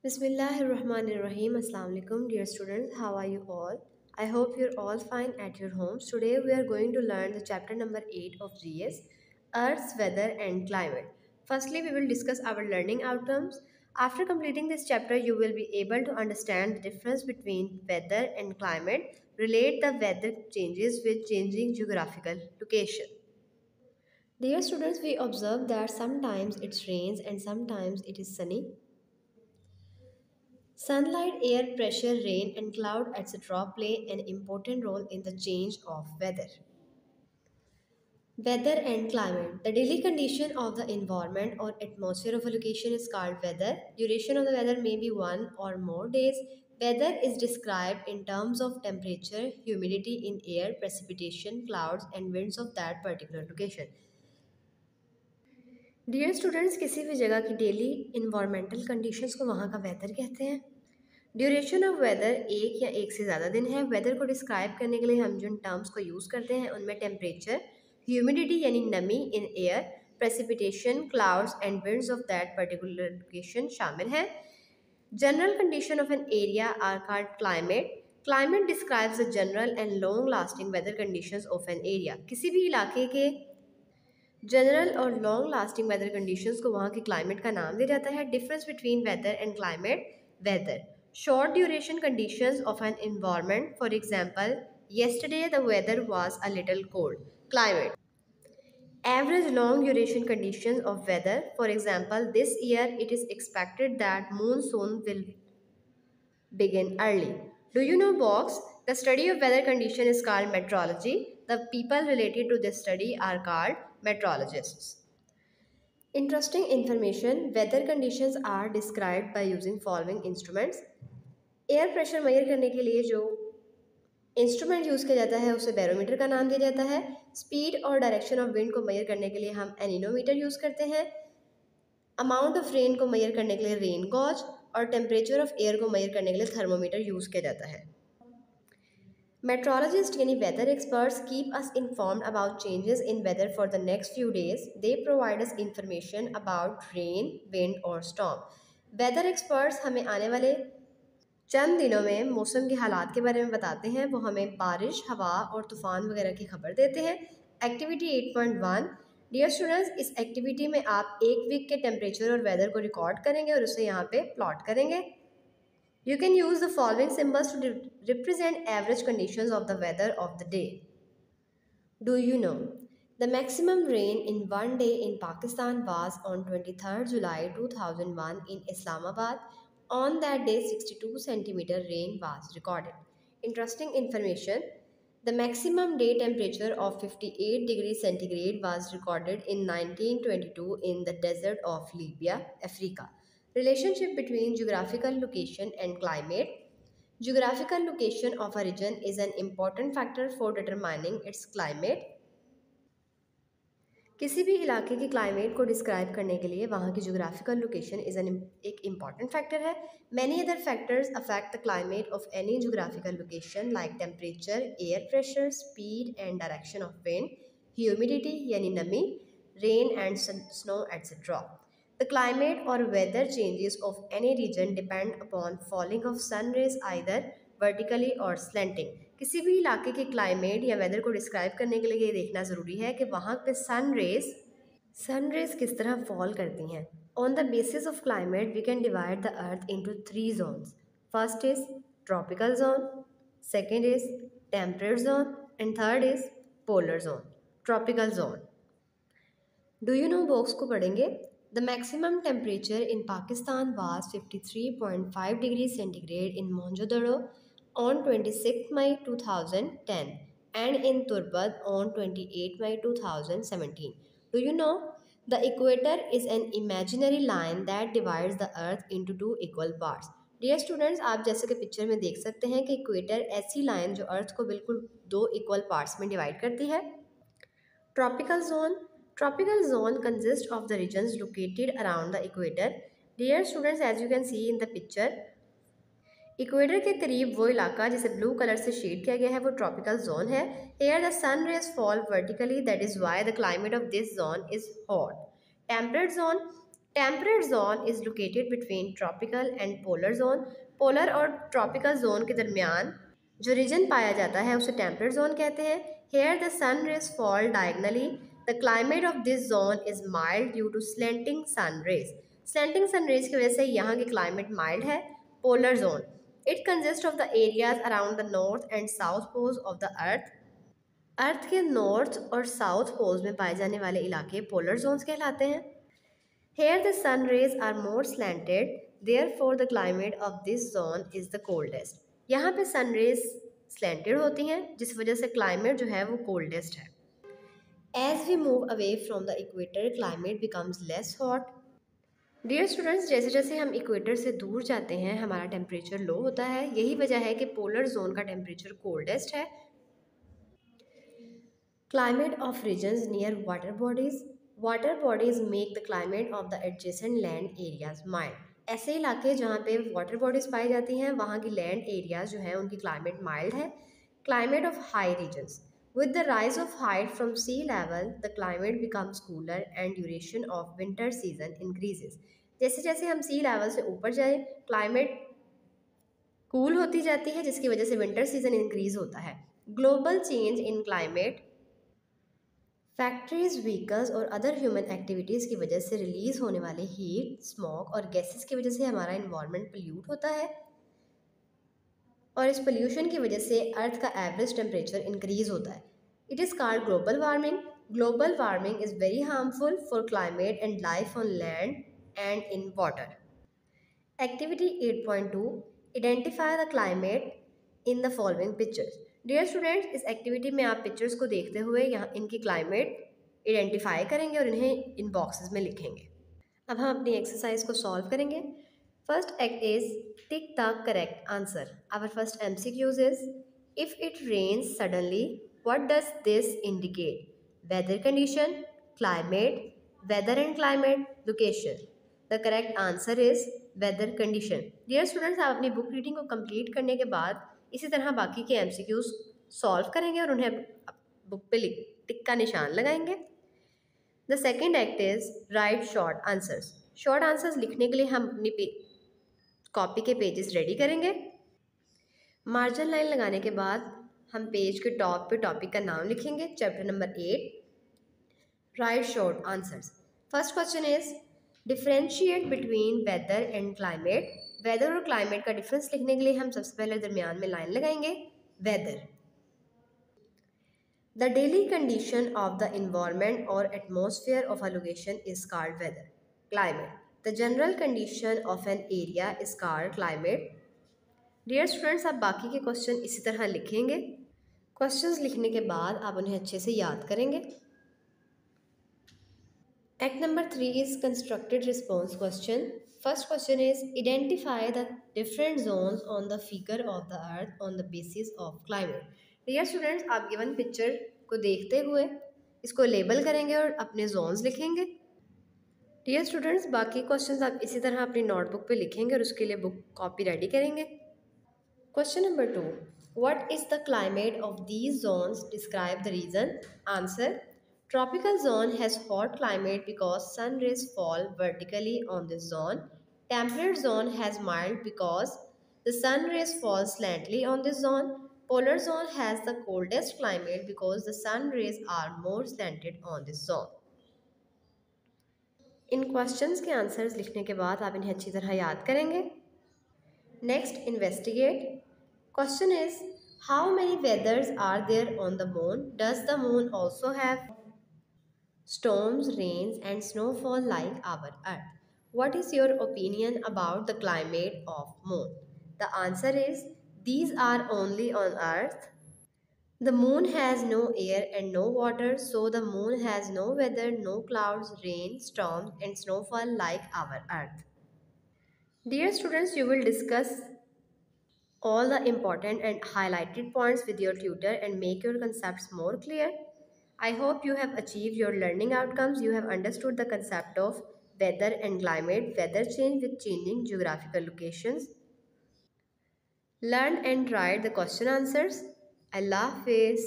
Bismillahirrahmanirrahim. Assalamu alaikum, dear students. How are you all? I hope you're all fine at your homes. Today we are going to learn the chapter number 8 of GS, Earth's Weather and Climate. Firstly, we will discuss our learning outcomes. After completing this chapter, you will be able to understand the difference between weather and climate, relate the weather changes with changing geographical location. Dear students, we observe that sometimes it rains and sometimes it is sunny. Sunlight, air pressure, rain, and cloud, etc., play an important role in the change of weather. Weather and climate. The daily condition of the environment or atmosphere of a location is called weather. Duration of the weather may be one or more days. Weather is described in terms of temperature, humidity in air, precipitation, clouds, and winds of that particular location. Dear students, किसी भी जगह की daily environmental conditions को वहाँ का weather कहते हैं. Duration of weather एक या एक से ज़्यादा दिन है. वेदर को डिस्क्राइब करने के लिए हम जिन टर्म्स को यूज़ करते हैं उनमें टेम्परेचर, ह्यूमिडिटी यानी नमी in air, precipitation, clouds and winds of that particular location शामिल हैं. General condition of an area are called climate. Climate describes the general and long lasting weather conditions of an area. किसी भी इलाके के general और long lasting weather conditions को वहाँ के क्लाइमेट का नाम दिया जाता है. Difference between weather and climate. Weather short duration conditions of an environment. For example, yesterday the weather was a little cold. Climate. Average long duration conditions of weather. For example, this year it is expected that monsoon will begin early. Do you know, box? The study of weather condition is called meteorology. The people related to this study are called meteorologists. Interesting information. Weather conditions are described by using following instruments. Air pressure measure करने के लिए जो instrument use किया जाता है उसे barometer का नाम दिया जाता है. स्पीड और डायरेक्शन ऑफ विंड को मेजर करने के लिए हम एनीनोमीटर यूज़ करते हैं. अमाउंट ऑफ रेन को मेजर करने के लिए रेन गॉज और टेम्परेचर ऑफ एयर को मेजर करने के लिए थर्मोमीटर यूज़ किया जाता है. मेट्रोलॉजिस्ट यानी weather experts keep us informed about changes in weather for the next few days. They provide us information about rain, wind और स्टॉर्म. वेदर एक्सपर्ट्स हमें आने वाले चंद दिनों में मौसम के हालात के बारे में बताते हैं. वो हमें बारिश, हवा और तूफ़ान वगैरह की खबर देते हैं. एक्टिविटी 8.1. डियर स्टूडेंट्स, इस एक्टिविटी में आप एक वीक के टेम्परेचर और वेदर को रिकॉर्ड करेंगे और उसे यहाँ पे प्लॉट करेंगे. You can use the following symbols to represent average conditions of the weather of the day. Do you know the maximum rain in one day in Pakistan was on 23rd July 2001 in Islamabad. On that day, 62 centimeter rain was recorded. Interesting information. The maximum day temperature of 58 degrees centigrade was recorded in 1922 in the desert of Libya, Africa. Relationship between geographical location and climate. Geographical location of a region is an important factor for determining its climate. किसी भी इलाके के climate को describe करने के लिए वहाँ की जोग्राफिकल लोकेशन एक इम्पॉर्टेंट फैक्टर है. Many other factors affect the climate of any geographical location like temperature, air pressure, speed and direction of wind, humidity यानी नमी, rain and snow etcetera. The climate or weather changes of any region depend upon falling of sun rays either vertically or slanting. किसी भी इलाके के climate या weather को describe करने के लिए ये देखना ज़रूरी है कि वहाँ पे सन रेज किस तरह फॉल करती हैं. On the basis of climate we can divide the earth into 3 zones. First is tropical zone, second is temperate zone and third is polar zone. Tropical zone. Do you know box को पढ़ेंगे. The maximum temperature in Pakistan was 53.5 degrees centigrade in Mohenjo-daro on 26 May 2010 and in Turbad on 28 May 2017. Do you know? The equator is an imaginary line that divides the earth into two equal parts. Dear students, आप जैसे कि picture में देख सकते हैं कि equator ऐसी line जो अर्थ को बिल्कुल दो इक्वल पार्ट्स में डिवाइड करती है. Tropical zone. Tropical zone consists of the regions located around the equator. Dear students, as you can see in the picture, equator के करीब वो इलाका जिसे ब्लू कलर से शेड किया गया है वो ट्रॉपिकल जोन है. Here the sun rays fall vertically, that is why the climate of this zone is hot. Temperate zone. Temperate zone is located between tropical and polar zone. Polar और tropical zone के दरमियान जो reason पाया जाता है उसे temperate zone कहते हैं। Here the sun rays fall diagonally. The climate of this zone is mild due to slanting sun rays. Slanting sun rays की वजह से यहाँ की क्लाइमेट माइल्ड है। Polar zone it consist of the areas around the north and south poles of the earth. Earth के north और south poles में पाए जाने वाले इलाके पोलर जोन्स कहलाते हैं। Here the sun rays are more slanted, therefore the climate of this zone is the coldest. यहाँ पे सन रेज slanted होती हैं जिस वजह से climate जो है वो coldest है। As we move away from the equator, climate becomes less hot. Dear students, जैसे जैसे हम इक्वेटर से दूर जाते हैं हमारा टेम्परेचर लो होता है। यही वजह है कि पोलर जोन का टेम्परेचर कोल्डेस्ट है। Climate of regions near water bodies. Water bodies make the climate of the adjacent land areas mild. ऐसे इलाके जहाँ पे वाटर बॉडीज पाई जाती हैं वहाँ की लैंड एरियाज जो हैं उनकी क्लाइमेट माइल्ड है। Climate of high regions with the rise of height from sea level the climate becomes cooler and duration of winter season increases. जैसे जैसे हम सी लेवल से ऊपर जाएं क्लाइमेट कूल होती जाती है जिसकी वजह से विंटर सीजन इंक्रीज होता है। Global change in climate factories vehicles और अदर ह्यूमन एक्टिविटीज़ की वजह से रिलीज़ होने वाले हीट स्मॉग और गैसेस की वजह से हमारा इन्वायरमेंट पोल्यूट होता है और इस पोल्यूशन की वजह से अर्थ का एवरेज टेम्परेचर इंक्रीज होता है। It is called global warming. Global warming is very harmful for climate and life on land and in water. Activity 8.2 identify the climate in the following pictures. Dear students, इस activity में आप pictures को देखते हुए यहाँ इनकी climate identify करेंगे और इन्हें इन बॉक्सेस में लिखेंगे। अब हम अपनी एक्सरसाइज को सॉल्व करेंगे। First act is tick the correct answer. Our first MCQs is if it rains suddenly what does this indicate? Weather condition, climate, weather and climate, location. The correct answer is weather condition. Dear students, आप अपनी book reading को complete करने के बाद इसी तरह बाकी के MCQs सॉल्व करेंगे और उन्हें बुक पे टिक का निशान लगाएंगे। The second act is right short answers. Short answers लिखने के लिए हम अपनी कॉपी के पेजेस रेडी करेंगे। मार्जिन लाइन लगाने के बाद हम पेज के टॉप पे टॉपिक का नाम लिखेंगे। Chapter number 8 write short answers. First question is differentiate between weather and climate. Weather और क्लाइमेट का डिफरेंस लिखने के लिए हम सबसे पहले दरमियान में लाइन लगाएंगे। Weather the daily condition of the environment और atmosphere of a location is called weather. Climate the general condition of an area is called climate. Dear students, आप बाकी के क्वेश्चन इसी तरह लिखेंगे। क्वेश्चंस लिखने के बाद आप उन्हें अच्छे से याद करेंगे। Act number 3 is constructed response question. First question is identify the different zones on the figure of the earth on the basis of climate. Dear students, आप given picture को देखते हुए इसको लेबल करेंगे और अपने zones लिखेंगे। Dear students, बाकी questions आप इसी तरह अपनी नोटबुक पे लिखेंगे और उसके लिए बुक कॉपी रेडी करेंगे। Question number 2. What is the climate of these zones? Describe the reason. Answer. Tropical zone has hot climate because sun rays fall vertically on this zone. Temperate zone has mild because the sun rays fall slantly on this zone. Polar zone has the coldest climate because the sun rays are more slanted on this zone. इन questions के answers लिखने के बाद आप इन्हें अच्छी तरह याद करेंगे। Next, investigate. Question is how many weathers are there on the moon? Does the moon also have storms, rains and snowfall like our earth? What is your opinion about the climate of moon? The answer is these are only on earth. The moon has no air and no water, so the moon has no weather, no clouds, rain, storms and snowfall like our earth. Dear students, you will discuss all the important and highlighted points with your tutor and make your concepts more clear. I hope you have achieved your learning outcomes. You have understood the concept of weather and climate, weather change with changing geographical locations. Learn and write the question answers. Allah Hafiz.